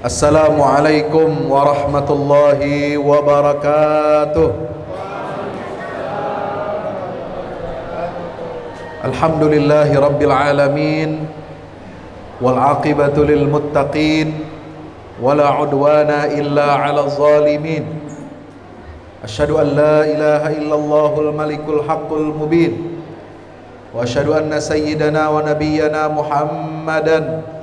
Assalamualaikum warahmatullahi wabarakatuh. Alhamdulillahi rabbil alamin, wal aqibatu lil muttaqin, wala udwana illa 'alal zalimin. Asyhadu an la ilaha illallahul malikul haqqul mubin, wa asyhadu anna sayyidana wa nabiyyana Muhammadan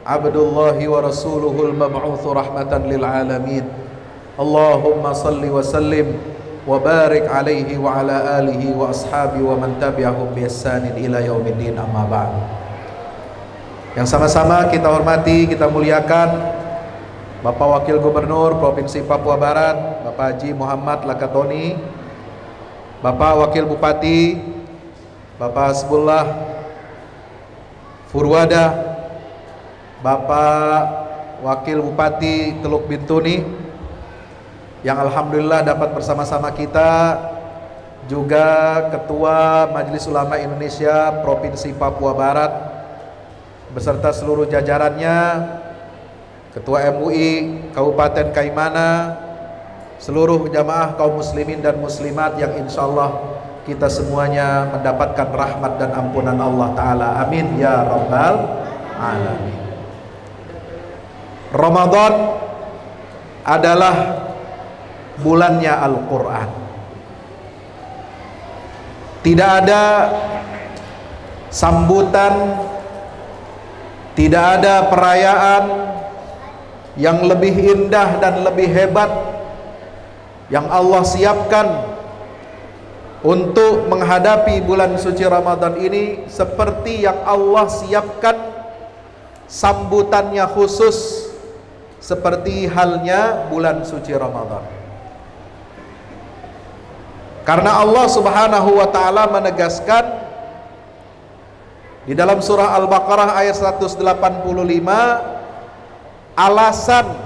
Abdullahi wa rasuluhul mab'utsu rahmatan lil alamin. Allahumma salli wa sallim wa barik alaihi wa ala alihi wa ashabi wa man tabi'ahum bi ihsanin ila yaumiddin, amma ba'd. Yang sama-sama kita hormati, kita muliakan Bapak Wakil Gubernur Provinsi Papua Barat, Bapak Haji Muhammad Lakatoni, Bapak Wakil Bupati, Bapak Hasbullah Furwada, Bapak Wakil Bupati Teluk Bintuni, yang alhamdulillah dapat bersama-sama kita, juga Ketua Majelis Ulama Indonesia Provinsi Papua Barat beserta seluruh jajarannya, Ketua MUI Kabupaten Kaimana, seluruh jamaah kaum muslimin dan muslimat yang insya Allah kita semuanya mendapatkan rahmat dan ampunan Allah Ta'ala, amin ya rabbal alamin. Ramadan adalah bulannya Al-Quran. Tidak ada sambutan, tidak ada perayaan yang lebih indah dan lebih hebat yang Allah siapkan untuk menghadapi bulan suci Ramadan ini seperti yang Allah siapkan sambutannya khusus seperti halnya bulan suci Ramadan. Karena Allah Subhanahu wa taala menegaskan di dalam surah Al-Baqarah ayat 185, alasan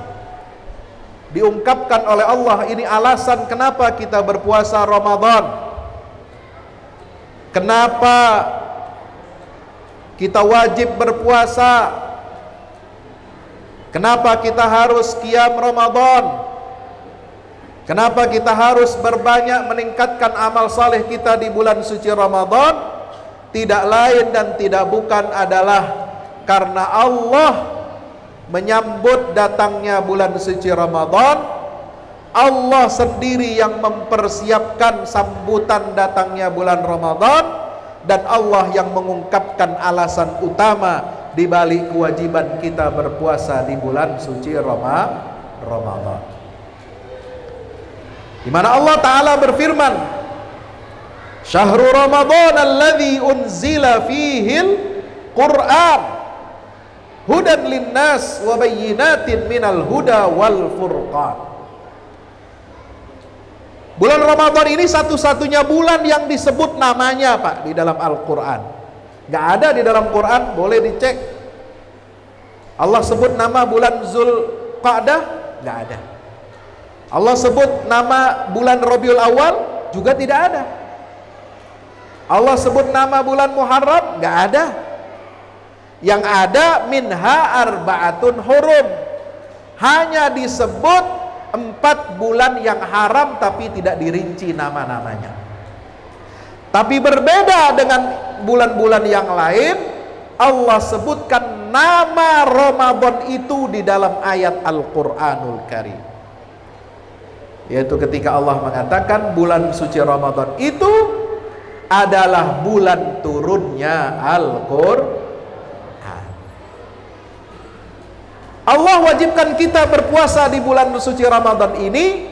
diungkapkan oleh Allah, ini alasan kenapa kita berpuasa Ramadan. Kenapa kita wajib berpuasa? Kenapa kita harus qiyam Ramadan? Kenapa kita harus berbanyak meningkatkan amal saleh kita di bulan suci Ramadan? Tidak lain dan tidak bukan adalah karena Allah menyambut datangnya bulan suci Ramadan. Allah sendiri yang mempersiapkan sambutan datangnya bulan Ramadan, dan Allah yang mengungkapkan alasan utama di balik kewajiban kita berpuasa di bulan suci Ramadan. Di mana Allah Ta'ala berfirman, Syahrul Ramadan alladzi unzila fihil Qur'an hudan linnas wa bayyinatin minal huda wal furqan. Bulan Ramadan ini satu-satunya bulan yang disebut namanya, Pak, di dalam Al-Quran. Gak ada di dalam Quran, boleh dicek. Allah sebut nama bulan Zulqa'dah, gak ada. Allah sebut nama bulan Rabiul Awal, juga tidak ada. Allah sebut nama bulan Muharram, gak ada. Yang ada minha arba'atun hurum, hanya disebut 4 bulan yang haram, tapi tidak dirinci nama-namanya. Tapi berbeda dengan bulan-bulan yang lain, Allah sebutkan nama Ramadan itu di dalam ayat Al-Quranul Karim, yaitu ketika Allah mengatakan bulan suci Ramadan itu adalah bulan turunnya Al-Quran. Allah wajibkan kita berpuasa di bulan suci Ramadan ini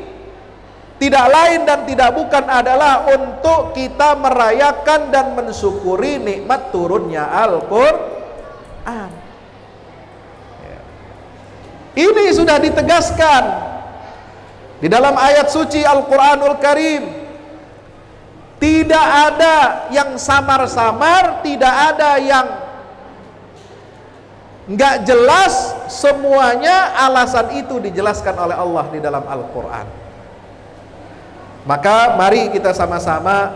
tidak lain dan tidak bukan adalah untuk kita merayakan dan mensyukuri nikmat turunnya Al-Quran. Ini sudah ditegaskan di dalam ayat suci Al-Quranul Karim. Tidak ada yang samar-samar, tidak ada yang nggak jelas, semuanya alasan itu dijelaskan oleh Allah di dalam Al-Quran. Maka mari kita sama-sama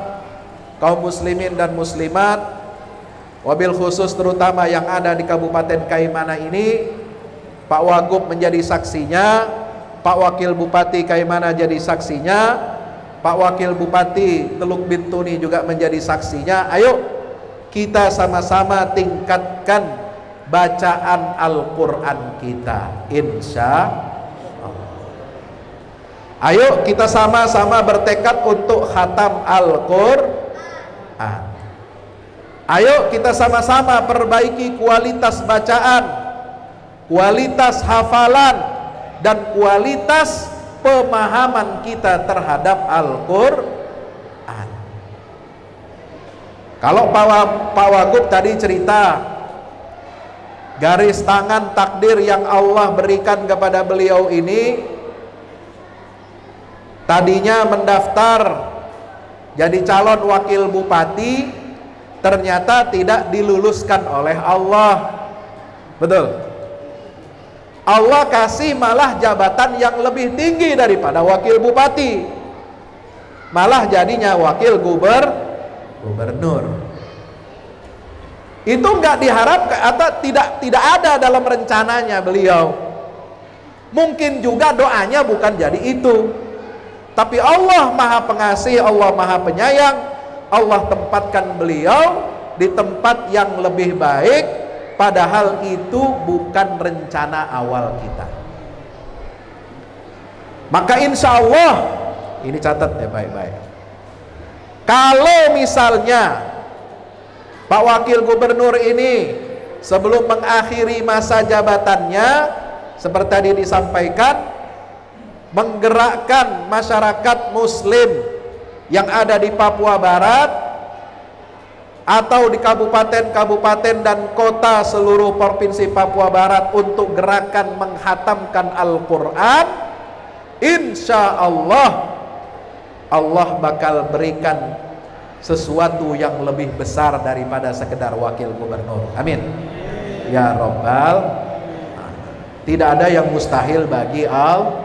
kaum muslimin dan muslimat, wabil khusus terutama yang ada di Kabupaten Kaimana ini, Pak Wagub menjadi saksinya, Pak Wakil Bupati Kaimana jadi saksinya, Pak Wakil Bupati Teluk Bintuni juga menjadi saksinya. Ayo kita sama-sama tingkatkan bacaan Al-Quran kita, insya Allah. Ayo kita sama-sama bertekad untuk khatam Al-Quran. Ayo kita sama-sama perbaiki kualitas bacaan, kualitas hafalan, dan kualitas pemahaman kita terhadap Al-Quran. Kalau Pak Wagub tadi cerita garis tangan takdir yang Allah berikan kepada beliau ini, tadinya mendaftar jadi calon wakil bupati, ternyata tidak diluluskan oleh Allah. Betul. Allah kasih malah jabatan yang lebih tinggi daripada wakil bupati, malah jadinya wakil gubernur. Itu nggak diharapkan atau tidak ada dalam rencananya beliau. Mungkin juga doanya bukan jadi itu, tapi Allah Maha Pengasih, Allah Maha Penyayang, Allah tempatkan beliau di tempat yang lebih baik. Padahal itu bukan rencana awal kita. Maka insya Allah, ini catat ya baik-baik. Kalau misalnya Pak Wakil Gubernur ini sebelum mengakhiri masa jabatannya, seperti tadi disampaikan, menggerakkan masyarakat Muslim yang ada di Papua Barat atau di kabupaten-kabupaten dan kota seluruh provinsi Papua Barat untuk gerakan menghatamkan Al-Quran, insya Allah Allah bakal berikan sesuatu yang lebih besar daripada sekedar wakil gubernur. Amin ya Rabbal. Tidak ada yang mustahil bagi Allah.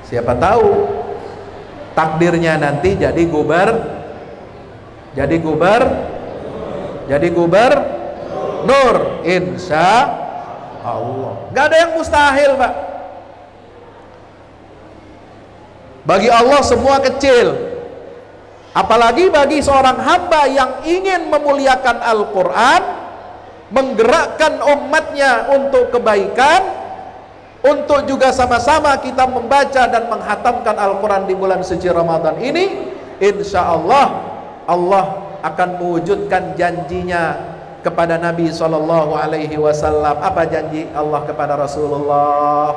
Siapa tahu takdirnya nanti jadi gubernur, insya Allah. Gak ada yang mustahil, Pak. Bagi Allah semua kecil. Apalagi bagi seorang hamba yang ingin memuliakan Al-Quran, menggerakkan umatnya untuk kebaikan, untuk juga sama-sama kita membaca dan menghatamkan Al-Quran di bulan suci Ramadan ini, insya Allah Allah akan mewujudkan janjinya kepada Nabi SAW. Apa janji Allah kepada Rasulullah?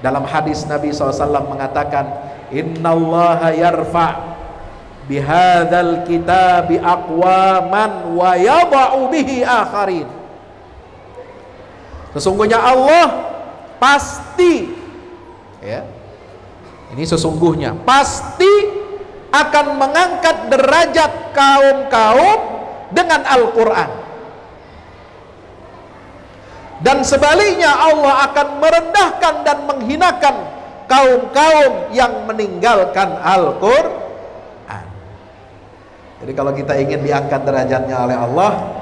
Dalam hadis Nabi SAW mengatakan, Innallaha yarfa' bihadzal kitabi aqwaman wa yada'u bihi akharin. Sesungguhnya Allah pasti, ya, ini sesungguhnya pasti akan mengangkat derajat kaum-kaum dengan Al-Quran, dan sebaliknya Allah akan merendahkan dan menghinakan kaum-kaum yang meninggalkan Al-Quran. Jadi kalau kita ingin diangkat derajatnya oleh Allah,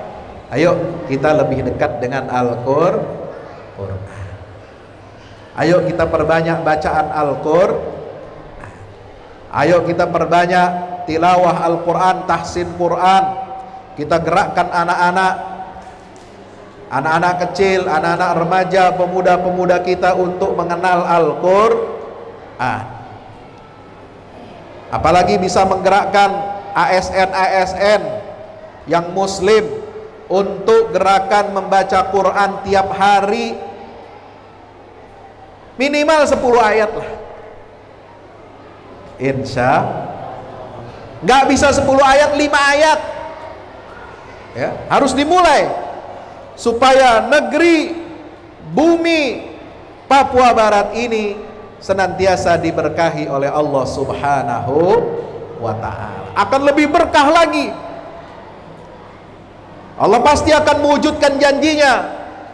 ayo kita lebih dekat dengan Al-Quran. Ayo kita perbanyak bacaan Al-Quran. Ayo kita perbanyak tilawah Al-Quran, tahsin Quran. Kita gerakkan anak-anak kecil, anak-anak remaja, pemuda-pemuda kita untuk mengenal Al-Quran. Apalagi bisa menggerakkan ASN yang Muslim untuk gerakan membaca Quran tiap hari, minimal 10 ayat lah. Insya nggak bisa 10 ayat, 5 ayat ya, harus dimulai supaya negeri bumi Papua Barat ini senantiasa diberkahi oleh Allah Subhanahu wa ta'ala. Akan lebih berkah lagi. Allah pasti akan mewujudkan janjinya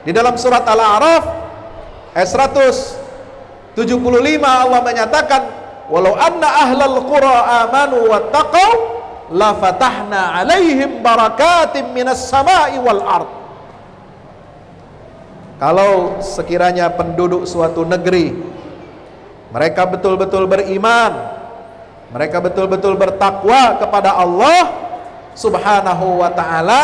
di dalam surat Al-A'raf ayat 175. Allah menyatakan, walau anna ahlal qura amanu wattaqau la fatahna alaihim barakatim minas sama'i wal ard. Kalau sekiranya penduduk suatu negeri mereka betul-betul beriman, mereka betul-betul bertakwa kepada Allah Subhanahu wa ta'ala,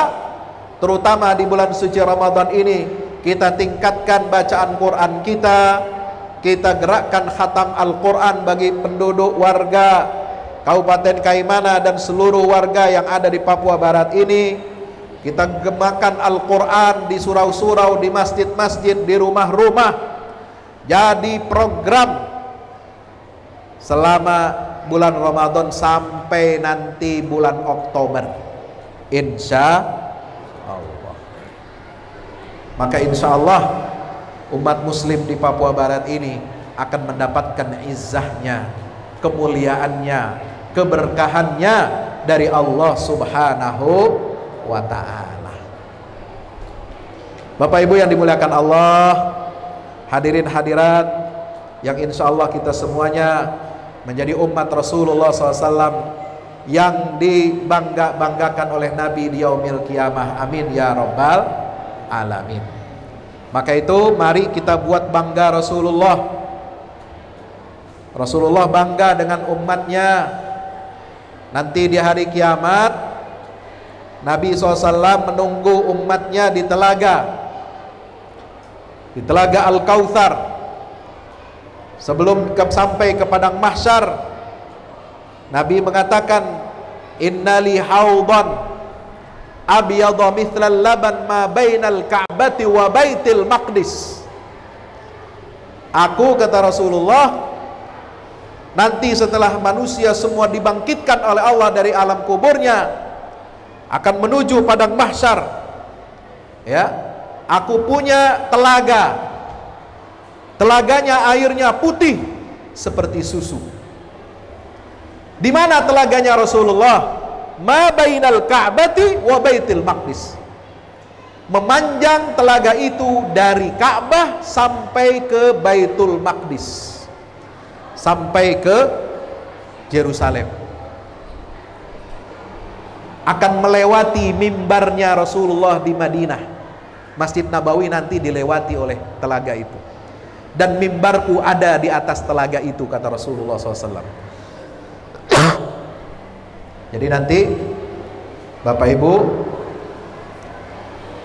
terutama di bulan suci Ramadan ini, kita tingkatkan bacaan Quran kita gerakkan khatam Al-Quran bagi penduduk warga Kabupaten Kaimana dan seluruh warga yang ada di Papua Barat ini. Kita gemakan Al-Quran di surau-surau, di masjid-masjid, di rumah-rumah. Jadi program selama bulan Ramadan sampai nanti bulan Oktober, insya Allah. Maka insya Allah umat muslim di Papua Barat ini akan mendapatkan izzahnya, kemuliaannya, keberkahannya dari Allah Subhanahu wa ta'ala. Bapak Ibu yang dimuliakan Allah, hadirin hadirat yang insya Allah kita semuanya menjadi umat Rasulullah SAW yang dibangga-banggakan oleh Nabi di yaumil qiyamah. Amin ya rabbal alamin. Maka itu mari kita buat bangga Rasulullah. Rasulullah bangga dengan umatnya. Nanti di hari kiamat Nabi SAW menunggu umatnya di telaga Al-Kautsar. Sebelum sampai ke padang mahsyar, Nabi mengatakan, innali haudan abyadha mithlal laban ma bainal ka'bati wa baitil maqdis. Aku, kata Rasulullah, nanti setelah manusia semua dibangkitkan oleh Allah dari alam kuburnya, akan menuju padang mahsyar, ya, aku punya telaga. Telaganya airnya putih seperti susu. Di mana telaganya Rasulullah? Ma bainal ka'bati wa baitil maqdis. Memanjang telaga itu dari Ka'bah sampai ke Baitul Maqdis, sampai ke Yerusalem. Akan melewati mimbarnya Rasulullah di Madinah. Masjid Nabawi nanti dilewati oleh telaga itu. Dan mimbarku ada di atas telaga itu, kata Rasulullah SAW. Jadi nanti Bapak Ibu,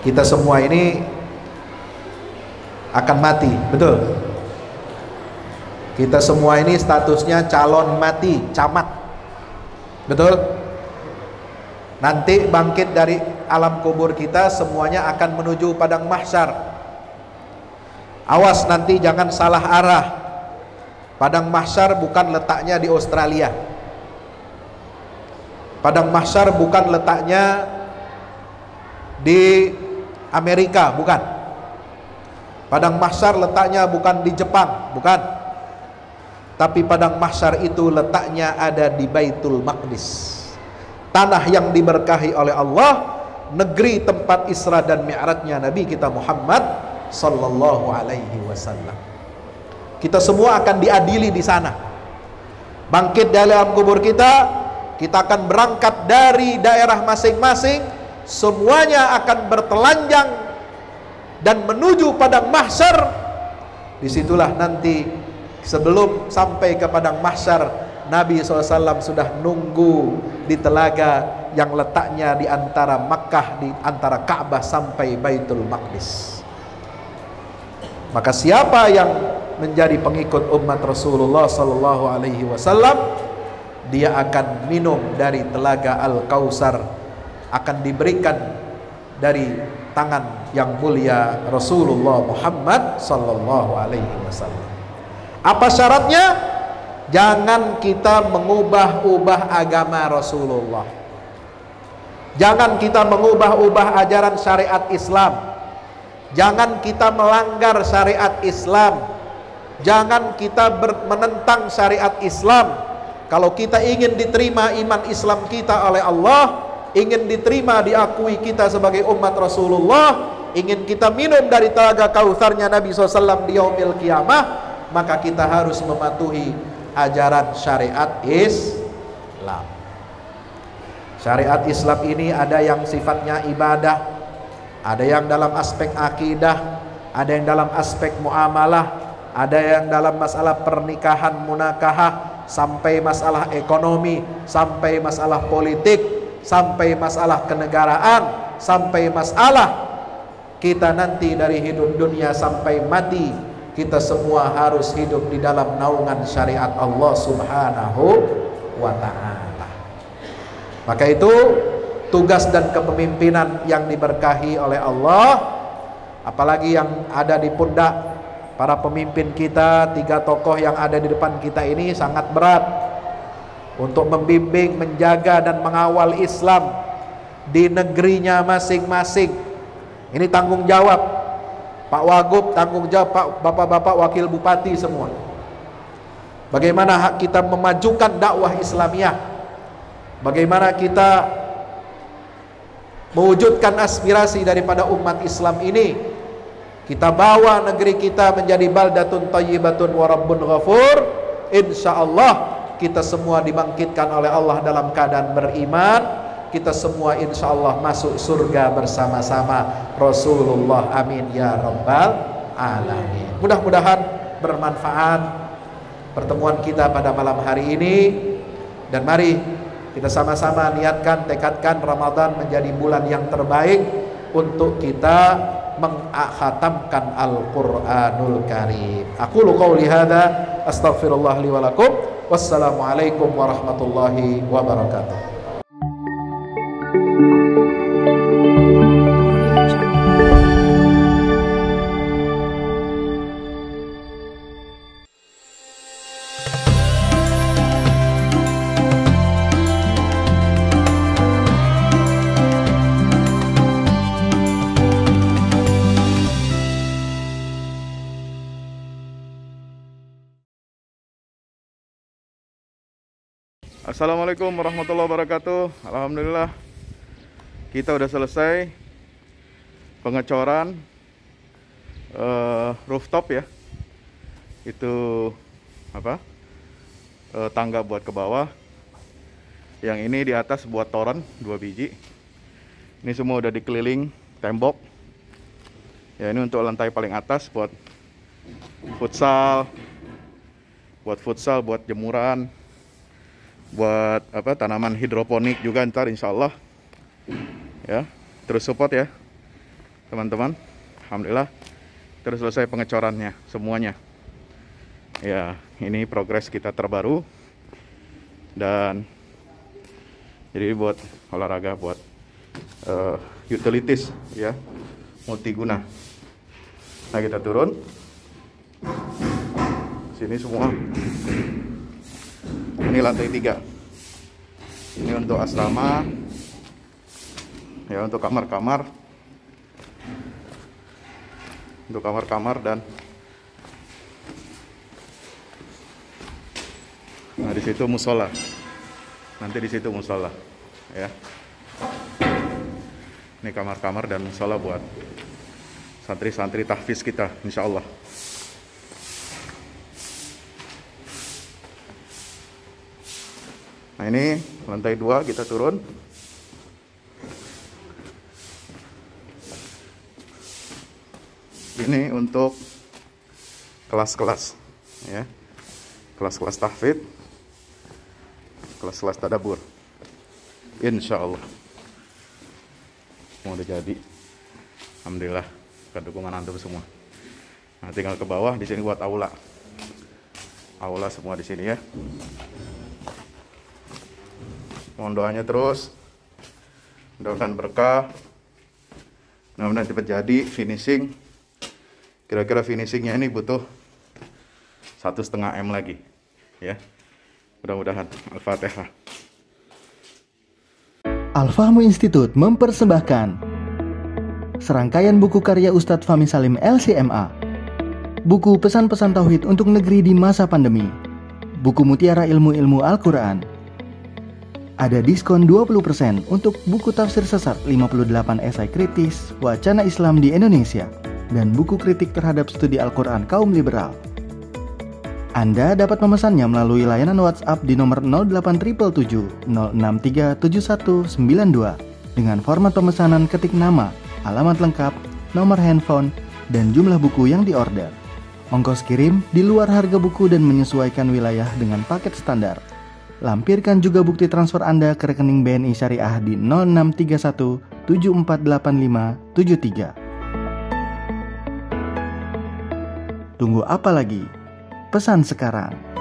kita semua ini akan mati, betul? Kita semua ini statusnya calon mati, camat, betul? Nanti bangkit dari alam kubur kita, semuanya akan menuju padang mahsyar. Awas nanti jangan salah arah. Padang mahsyar bukan letaknya di Australia. Padang mahsyar bukan letaknya di Amerika, bukan. Padang mahsyar letaknya bukan di Jepang, bukan. Tapi padang mahsyar itu letaknya ada di Baitul Maqdis, tanah yang diberkahi oleh Allah, negeri tempat Isra dan Mi'rajnya Nabi kita Muhammad sallallahu alaihi wasallam. Kita semua akan diadili di sana. Bangkit dari alam kubur kita akan berangkat dari daerah masing-masing, semuanya akan bertelanjang dan menuju padang mahsyar. Disitulah nanti sebelum sampai ke padang mahsyar, Nabi SAW sudah nunggu di telaga yang letaknya di antara Makkah, di antara Ka'bah sampai Baitul Maqdis. Maka siapa yang menjadi pengikut umat Rasulullah sallallahu alaihi wasallam, dia akan minum dari telaga Al-Kautsar, akan diberikan dari tangan yang mulia Rasulullah Muhammad sallallahu alaihi wasallam. Apa syaratnya? Jangan kita mengubah-ubah agama Rasulullah. Jangan kita mengubah-ubah ajaran syariat Islam. Jangan kita melanggar syariat Islam. Jangan kita menentang syariat Islam. Kalau kita ingin diterima iman Islam kita oleh Allah, ingin diterima, diakui kita sebagai umat Rasulullah, ingin kita minum dari telaga Kautsarnya Nabi SAW di yaumil qiyamah, maka kita harus mematuhi ajaran syariat Islam. Syariat Islam ini ada yang sifatnya ibadah, ada yang dalam aspek akidah, ada yang dalam aspek muamalah, ada yang dalam masalah pernikahan munakahah, sampai masalah ekonomi, sampai masalah politik, sampai masalah kenegaraan, sampai masalah kita nanti dari hidup dunia sampai mati, kita semua harus hidup di dalam naungan syariat Allah Subhanahu wa ta'ala. Maka itu tugas dan kepemimpinan yang diberkahi oleh Allah, apalagi yang ada di pundak para pemimpin kita, 3 tokoh yang ada di depan kita ini sangat berat untuk membimbing, menjaga dan mengawal Islam di negerinya masing-masing. Ini tanggung jawab Pak Wagub, tanggung jawab Pak Bapak-bapak wakil bupati semua. Bagaimana hak kita memajukan dakwah Islamiyah, bagaimana kita mewujudkan aspirasi daripada umat Islam ini, kita bawa negeri kita menjadi baldatun thayyibatun wa rabbun ghafur. Insyaallah kita semua dibangkitkan oleh Allah dalam keadaan beriman. Kita semua insyaallah masuk surga bersama-sama Rasulullah, amin ya rabbal alamin. Mudah-mudahan bermanfaat pertemuan kita pada malam hari ini, dan mari kita sama-sama niatkan, tekadkan Ramadan menjadi bulan yang terbaik untuk kita mengkhatamkan Al-Qur'anul Karim. Aqulu qouli hadza astaghfirullah li wa lakum. Wassalamualaikum warahmatullahi wabarakatuh. Assalamualaikum warahmatullahi wabarakatuh. Alhamdulillah kita udah selesai pengecoran rooftop ya. Itu apa? Tangga buat ke bawah. Yang ini di atas buat toren 2 biji. Ini semua udah dikeliling tembok. Ya, ini untuk lantai paling atas buat futsal, buat jemuran, buat apa, tanaman hidroponik juga ntar insyaallah ya. Terus support ya teman-teman. Alhamdulillah terus selesai pengecorannya semuanya ya. Ini progres kita terbaru, dan jadi buat olahraga, buat utilities ya, multiguna. Nah kita turun sini semua. Ini lantai 3. Ini untuk asrama ya, untuk kamar-kamar, dan nah di situ musola. Nanti di situ musola ya. Ini kamar-kamar dan musola buat santri-santri tahfiz kita insyaallah. Nah ini lantai 2 kita turun. Ini untuk kelas-kelas ya, kelas-kelas tahfidz, kelas-kelas tadabbur. Insyaallah mau udah jadi. Alhamdulillah dengan dukungan antum semua. Nah tinggal ke bawah, di sini buat aula semua di sini ya. Mohon doanya terus, mudah-mudahan berkah, mudah-mudahan cepat jadi finishing. Kira-kira finishingnya ini butuh 1,5 M lagi ya, mudah-mudahan. Al-Fatihah. Al-Fahmu Institute mempersembahkan serangkaian buku karya Ustadz Fahmi Salim LCMA, buku pesan-pesan tauhid untuk negeri di masa pandemi, buku mutiara ilmu-ilmu Al-Quran. Ada diskon 20% untuk buku tafsir sesat 58 esai kritis wacana Islam di Indonesia dan buku kritik terhadap studi Al-Quran kaum liberal. Anda dapat memesannya melalui layanan WhatsApp di nomor 0877 063 7192 dengan format pemesanan ketik nama, alamat lengkap, nomor handphone, dan jumlah buku yang diorder. Ongkos kirim di luar harga buku dan menyesuaikan wilayah dengan paket standar. Lampirkan juga bukti transfer Anda ke rekening BNI Syariah di 0631 748573. Tunggu apa lagi? Pesan sekarang.